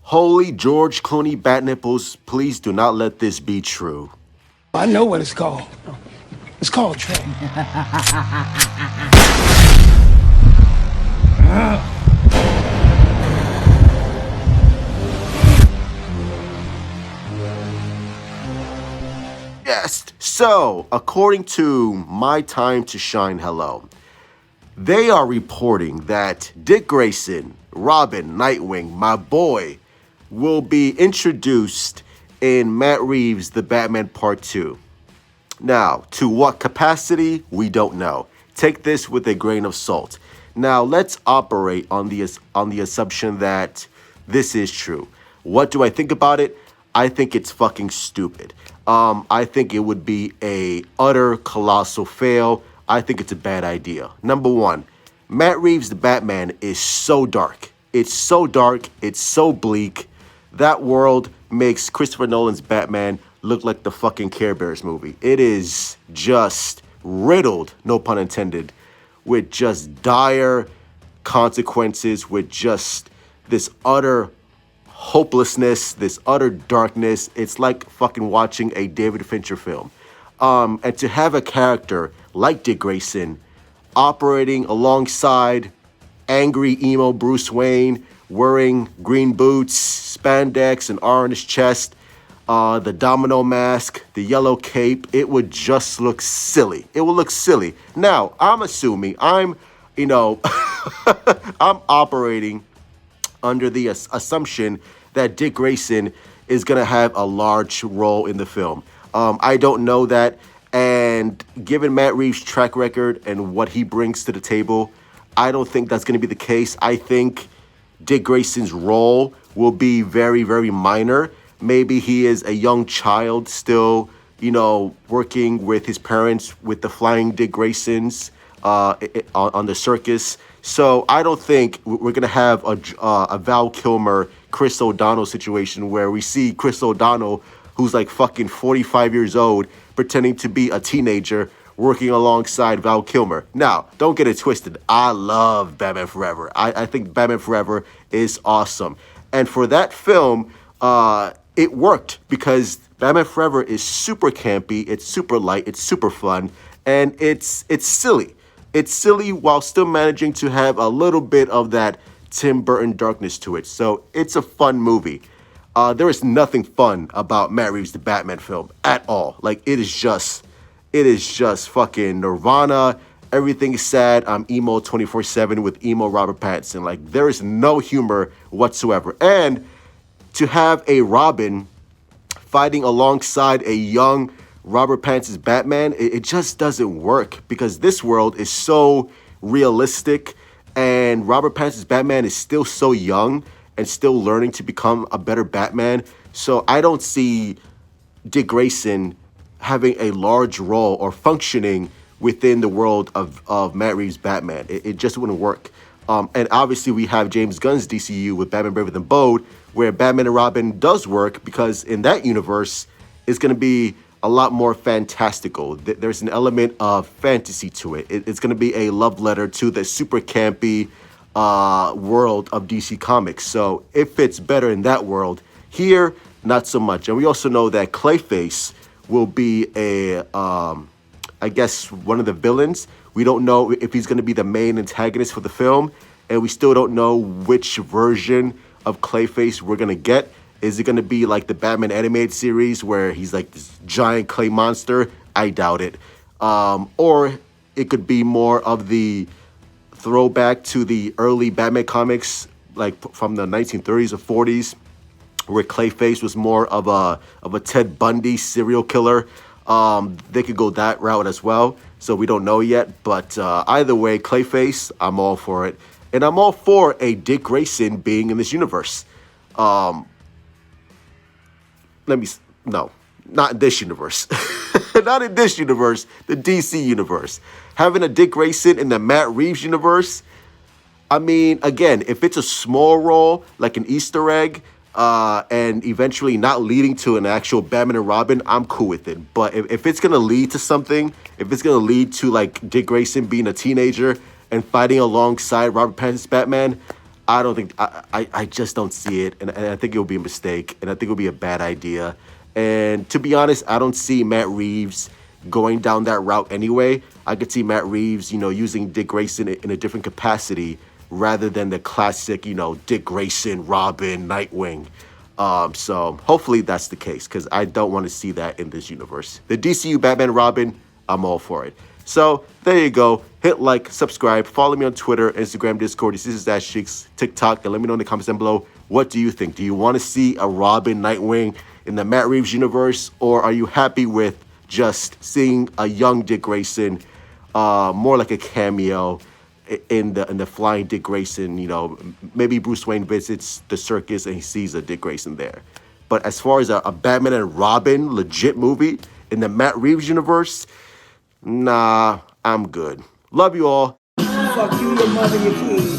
Holy George Clooney bat nipples, please do not let this be true. I know what it's called. It's called Trey. Yes. So, according to My Time to Shine Hello, they are reporting that Dick Grayson, Robin, Nightwing, my boy, will be introduced in Matt Reeves' The Batman Part 2. Now, to what capacity, we don't know. Take this with a grain of salt. Now, let's operate on the assumption that this is true. What do I think about it? I think it's fucking stupid. I think it would be a utter colossal fail. I think it's a bad idea. Number one, Matt Reeves' The Batman is so dark. It's so dark. It's so bleak. That world makes Christopher Nolan's Batman look like the fucking Care Bears movie. It is just riddled, no pun intended, with just dire consequences, with just this utter hopelessness, this utter darkness. It's like fucking watching a David Fincher film. And to have a character like Dick Grayson operating alongside angry emo Bruce Wayne, wearing green boots, spandex, and R on his chest, the domino mask, the yellow cape, it would just look silly. It would look silly. Now, I'm assuming, I'm operating under the assumption that Dick Grayson is going to have a large role in the film. I don't know that. And given Matt Reeves' track record and what he brings to the table, I don't think that's going to be the case. I think Dick Grayson's role will be very, very minor. Maybe he is a young child still, working with his parents with the Flying Dick Graysons on the circus. So I don't think we're going to have a Val Kilmer, Chris O'Donnell situation where we see Chris O'Donnell, who's like fucking 45 years old, pretending to be a teenager, working alongside Val Kilmer. Now, don't get it twisted. I love Batman Forever. I think Batman Forever is awesome. And for that film, it worked because Batman Forever is super campy, it's super light, it's super fun, and it's silly. It's silly while still managing to have a little bit of that Tim Burton darkness to it. So it's a fun movie. There is nothing fun about Matt Reeves' The Batman film at all. Like, it is just fucking Nirvana. Everything is sad. I'm emo 24/7 with emo Robert Pattinson. Like, there is no humor whatsoever. And to have a Robin fighting alongside a young Robert Pattinson's Batman, it just doesn't work because this world is so realistic and Robert Pattinson's Batman is still so young and still learning to become a better Batman. So I don't see Dick Grayson having a large role or functioning within the world of Matt Reeves' Batman. It just wouldn't work. And obviously we have James Gunn's DCU with Batman Braver Than Bold, where Batman and Robin does work because in that universe, it's going to be a lot more fantastical. There's an element of fantasy to it. It's going to be a love letter to the super campy world of DC Comics. So it fits better in that world. Here, not so much. And we also know that Clayface will be I guess, one of the villains. We don't know if he's going to be the main antagonist for the film. And we still don't know which version of Clayface we're going to get. Is it going to be like the Batman animated series where he's like this giant clay monster? I doubt it. Or it could be more of the throwback to the early Batman comics, like from the 1930s or 40s, where Clayface was more of a Ted Bundy serial killer. They could go that route as well. So we don't know yet. But either way, Clayface, I'm all for it. And I'm all for a Dick Grayson being in this universe. No, not in this universe. Not in this universe, the DC universe. Having a Dick Grayson in the Matt Reeves universe, I mean, again, if it's a small role, like an Easter egg, and eventually not leading to an actual Batman and Robin, I'm cool with it. But if it's going to lead to something, if it's going to lead to like Dick Grayson being a teenager and fighting alongside Robert Pattinson's Batman, I don't think I just don't see it, and I think it will be a mistake, and I think it will be a bad idea. And to be honest, I don't see Matt Reeves going down that route anyway. I could see Matt Reeves, using Dick Grayson in a different capacity rather than the classic, Dick Grayson, Robin, Nightwing. So hopefully that's the case because I don't want to see that in this universe. The DCU Batman Robin, I'm all for it. So there you go. Hit like, subscribe, follow me on Twitter, Instagram, Discord, This is Dash Cheeks, TikTok, and let me know in the comments down below. What do you think? Do you want to see a Robin Nightwing in the Matt Reeves universe, or are you happy with just seeing a young Dick Grayson, more like a cameo in the Flying Dick Grayson? Maybe Bruce Wayne visits the circus and he sees a Dick Grayson there. But as far as a Batman and Robin legit movie in the Matt Reeves universe, nah, I'm good. Love you all. Fuck you, your mother, your kids.